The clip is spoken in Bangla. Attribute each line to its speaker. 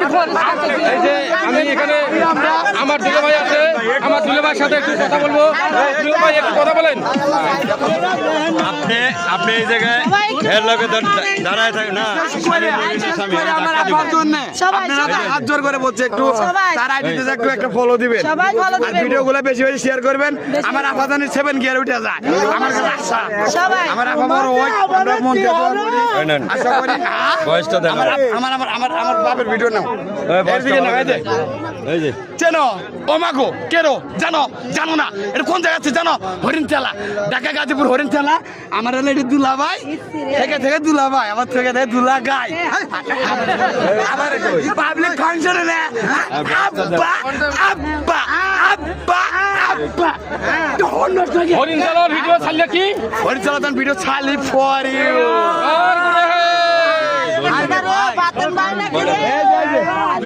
Speaker 1: এই যে আমি এখানে আমার দুলে ভাই আছে, আমার দুলে ভাইয়ের সাথে একটু কথা বলবো। দুলে ভাই একটু কথা বলেন।
Speaker 2: আপনি এই জায়গায় এর লোকে দাঁড়ায় থাকেন না,
Speaker 3: হাত জোর করে বলছে একটু তার আইডিতে একটু একটা ফলো দিবেন, আর ভিডিওগুলো বেশি বেশি শেয়ার করবেন। আমার আপাদানি 7 গিয়ার উঠে যায়, আমার কাছে আশা আমার আপা বড় হয়, আমরা মন দিয়ে দোয়া করি, আশা করি।
Speaker 2: বয়সটা দেন।
Speaker 3: আমার বাপের ভিডিও নাও, এর দিকে নাও, এই যে চেনো ও মাগো কেরো জানো জানো না এটা কোন জায়গা আছে জানো? হরিণ ঠেলা, ঢাকা গাজীপুর হরিণ ঠেলা। আমার হলো এটি দুলা ভাই, থেকে থেকে দুলা ভাই, আমার থেকে থেকে দুলা গাই। আমার পাবলিক ফাংশনে না আব্বা আব্বা আব্বা আব্বা
Speaker 1: হরিণ চালার ভিডিও ছাড়লে কি
Speaker 3: হরিণ ঠেলা তার ভিডিও ছাড়লি ফর ইউ।